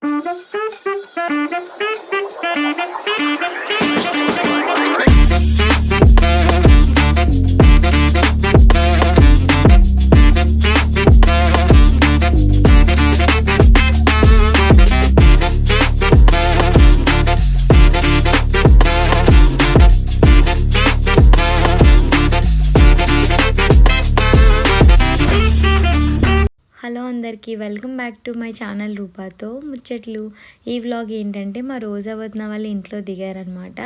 Hello అందరికీ welcome back to my channel రూపాతో ముచ్చట్లు. ఈ వ్లాగ్ ఏంటంటే మా రోజా వదిన వాళ్ళ ఇంట్లో దిగారనమాట.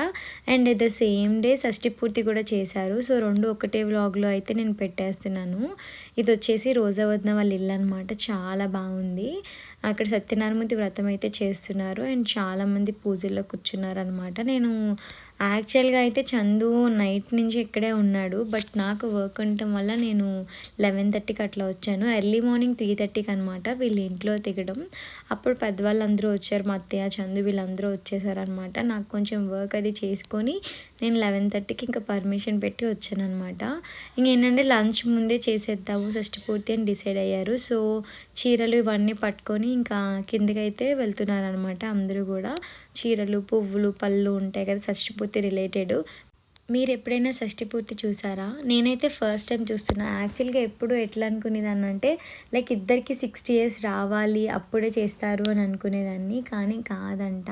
అండ్ ద సేమ్ డే షష్ఠి పూర్తి కూడా చేశారు. సో రెండు ఒకటే వ్లాగ్లో అయితే నేను పెట్టేస్తున్నాను. ఇది వచ్చేసి రోజా వదిన వాళ్ళ ఇల్లు అనమాట. చాలా బాగుంది. అక్కడ సత్యనారాయణమూర్తి వ్రతం అయితే చేస్తున్నారు అండ్ చాలామంది పూజల్లో కూర్చున్నారనమాట. నేను యాక్చువల్గా అయితే చందు నైట్ నుంచి ఇక్కడే ఉన్నాడు. బట్ నాకు వర్క్ ఉండటం వల్ల నేను 11:30కి అట్లా వచ్చాను. ఎర్లీ మార్నింగ్ 3:30కి అనమాట వీళ్ళు ఇంట్లో దిగడం. అప్పుడు పెద్దవాళ్ళందరూ వచ్చారు. మా అత్తయ్య, చందు వీళ్ళందరూ వచ్చేసారనమాట. నాకు కొంచెం వర్క్ అది చేసుకొని నేను 11:30కి ఇంకా పర్మిషన్ పెట్టి వచ్చాను అనమాట. ఇంకేంటంటే లంచ్ ముందే చేసేద్దాము షష్ఠి పూర్తి అని డిసైడ్ అయ్యారు. సో చీరలు ఇవన్నీ పట్టుకొని ఇంకా కిందకైతే వెళ్తున్నారనమాట. అందరూ కూడా చీరలు, పువ్వులు, పళ్ళు ఉంటాయి కదా షష్ఠి పూర్తి రిలేటెడ్. మీరు ఎప్పుడైనా షష్ఠి పూర్తి చూసారా? నేనైతే ఫస్ట్ టైం చూస్తున్నా. యాక్చువల్గా ఎప్పుడు ఎట్లా అనుకునేదాన్ని అంటే లైక్ ఇద్దరికి 60 years రావాలి అప్పుడే చేస్తారు అని అనుకునేదాన్ని. కానీ కాదంట.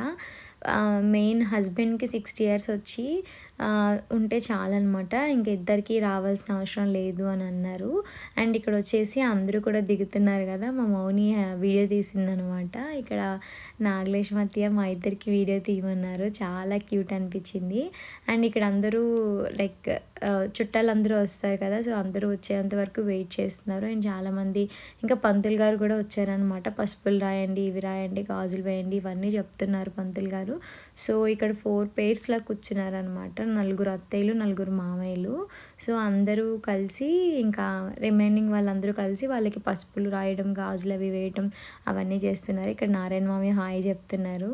మెయిన్ హస్బెండ్కి 60 years వచ్చి ఉంటే చాలన్నమాట. ఇంక ఇద్దరికి రావాల్సిన అవసరం లేదు అని అన్నారు. అండ్ ఇక్కడ వచ్చేసి అందరూ కూడా దిగుతున్నారు కదా. మా మౌని వీడియో తీసిందనమాట. ఇక్కడ నాగలేష్ మధ్య మా ఇద్దరికి వీడియో తీయమన్నారు. చాలా క్యూట్ అనిపించింది. అండ్ ఇక్కడ అందరూ లైక్ చుట్టాలందరూ వస్తారు కదా. సో అందరూ వచ్చేంత వరకు వెయిట్ చేస్తున్నారు. అండ్ చాలామంది ఇంకా పంతులు గారు కూడా వచ్చారనమాట. పసుపులు రాయండి, ఇవి రాయండి, గాజులు వేయండి, ఇవన్నీ చెప్తున్నారు పంతులు గారు. సో ఇక్కడ 4 pairsలా కూర్చున్నారనమాట. 4 అత్తయ్యలు, 4 మామయ్యలు. సో అందరూ కలిసి ఇంకా రిమైనింగ్ వాళ్ళందరూ కలిసి వాళ్ళకి పసుపులు రాయడం, గాజులు అవి వేయడం అవన్నీ చేస్తున్నారు. ఇక్కడ నారాయణ మామి హాయ్ చెప్తున్నారు.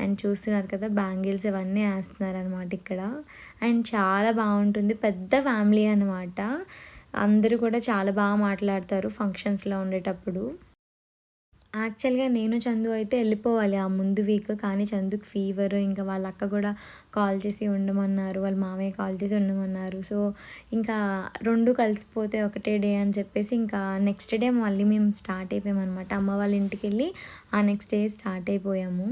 అండ్ చూస్తున్నారు కదా బ్యాంగిల్స్ ఇవన్నీ వేస్తున్నారు అనమాట ఇక్కడ. అండ్ చాలా బాగుంటుంది. పెద్ద ఫ్యామిలీ అనమాట. అందరూ కూడా చాలా బాగా మాట్లాడతారు ఫంక్షన్స్లో ఉండేటప్పుడు. యాక్చువల్గా నేను చందు అయితే వెళ్ళిపోవాలి ఆ ముందు వీక్. కానీ చందుకు ఫీవర్, ఇంకా వాళ్ళ అక్క కూడా కాల్ చేసి ఉండమన్నారు, వాళ్ళ మామయ్య కాల్ చేసి ఉండమన్నారు. సో ఇంకా రెండు కలిసిపోతే ఒకటే డే అని చెప్పేసి ఇంకా నెక్స్ట్ డే మళ్ళీ మేము స్టార్ట్ అయిపోయామన్నమాట. అమ్మ వాళ్ళ ఇంటికి వెళ్ళి ఆ నెక్స్ట్ డే స్టార్ట్ అయిపోయాము.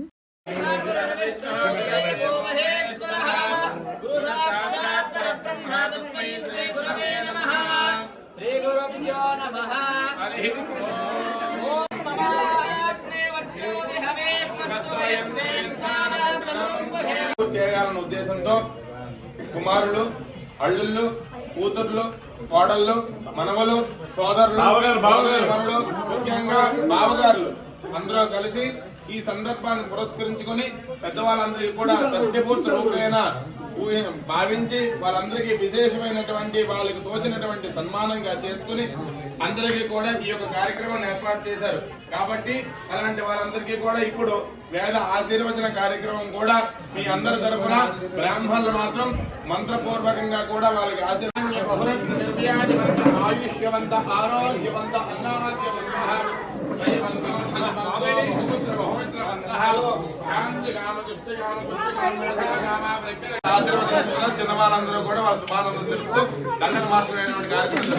చేయాలన్న ఉద్దేశంతో కుమారులు, అల్లుళ్ళు, కూతుర్లు, కోడళ్ళు, మనవలు, సోదరులు, ముఖ్యంగా బావగారులు అందరూ కలిసి ఈ సందర్భాన్ని పురస్కరించుకొని పెద్దవాళ్ళందరికీ కూడా షష్ఠిపూర్తి రూపేణ భావించి వాళ్ళందరికీ విశేషమైనటువంటి వాళ్ళకి తోచినటువంటి సన్మానంగా చేసుకుని అందరికీ కూడా ఈ యొక్క కార్యక్రమాన్ని ఏర్పాటు చేశారు. కాబట్టి అలాంటి వాళ్ళందరికీ కూడా ఇప్పుడు వేద ఆశీర్వచన కార్యక్రమం కూడా మీ అందరి తరఫున బ్రాహ్మణులు మాత్రం మంత్రపూర్వకంగా కూడా వాళ్ళకి ఆయుష్యవంత, ఆరోగ్యవంత, అన్నాద్యవంత ఆశీర్వచన చిన్న వాళ్ళందరూ కూడా వాళ్ళ శుభానందం తెలుపుతూ దండన మార్చుకునేటువంటి కార్యక్రమం.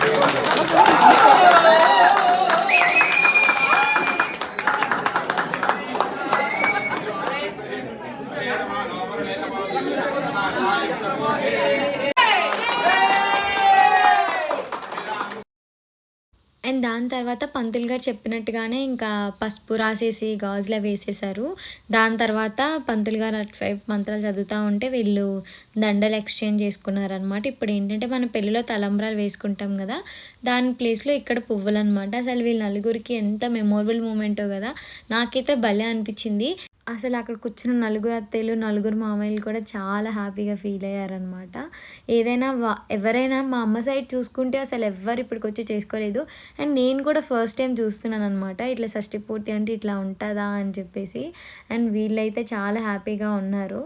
అండ్ దాని తర్వాత పంతులు గారు చెప్పినట్టుగానే ఇంకా పసుపు రాసేసి గాజులు వేసేసారు. దాని తర్వాత పంతులు గారు అటువైపు మంత్రాలు చదువుతూ ఉంటే వీళ్ళు దండలు ఎక్స్చేంజ్ చేసుకున్నారనమాట. ఇప్పుడు ఏంటంటే మన పెళ్ళిలో తలంబ్రాలు వేసుకుంటాం కదా, దాని ప్లేస్లో ఇక్కడ పువ్వులు అనమాట. అసలు వీళ్ళ నలుగురికి ఎంత మెమొరబుల్ మూమెంటో కదా. నాకైతే భలే అనిపించింది. అసలు అక్కడ కూర్చున్న 4 అత్తయ్యలు, 4 మామయ్యలు కూడా చాలా హ్యాపీగా ఫీల్ అయ్యారనమాట. ఏదైనా ఎవరైనా మా అమ్మ సైడ్ చూసుకుంటే అసలు ఎవ్వరు ఇప్పటికొచ్చి చేసుకోలేదు. అండ్ నేను కూడా ఫస్ట్ టైం చూస్తున్నాను అనమాట. ఇట్లా షష్ఠి పూర్తి అంటే ఇట్లా ఉంటుందా అని చెప్పేసి. అండ్ వీళ్ళైతే చాలా హ్యాపీగా ఉన్నారు.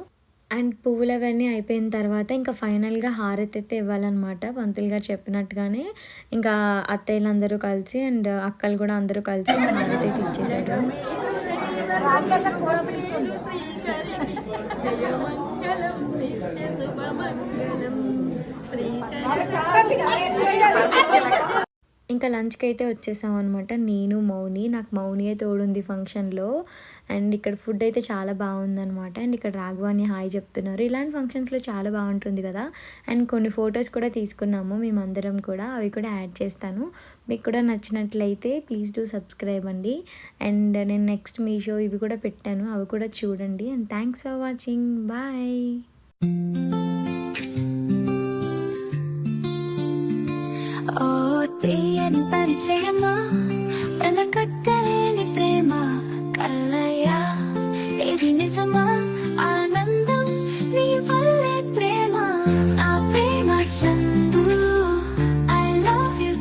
అండ్ పువ్వులు అవన్నీ అయిపోయిన తర్వాత ఇంకా ఫైనల్గా హారతి అయితే ఇవ్వాలన్నమాట. పంతులు గారు చెప్పినట్టుగానే ఇంకా అత్తయ్యలు అందరూ కలిసి అండ్ అక్కలు కూడా అందరూ కలిసి హారతి అయితే ఇచ్చేసారు. జయమంగళం నిత్య శుభమంగళం ఇంకా లంచ్కి అయితే వచ్చేసాం అనమాట. నేను మౌని, నాకు మౌనియే తోడుంది ఫంక్షన్లో. అండ్ ఇక్కడ ఫుడ్ అయితే చాలా బాగుందనమాట. అండ్ ఇక్కడ రాఘవాన్ని హాయ్ చెప్తున్నారు. ఇలాంటి ఫంక్షన్స్లో చాలా బాగుంటుంది కదా. అండ్ కొన్ని ఫొటోస్ కూడా తీసుకున్నాము మేమందరం కూడా, అవి కూడా యాడ్ చేస్తాను. మీకు కూడా నచ్చినట్లయితే ప్లీజ్ డూ సబ్స్క్రైబ్ అండి. అండ్ నేను నెక్స్ట్ మీషో ఇవి కూడా పెట్టాను, అవి కూడా చూడండి. And thanks for watching, bye. ఓ తీయని పరిచయమా వెనకట్ట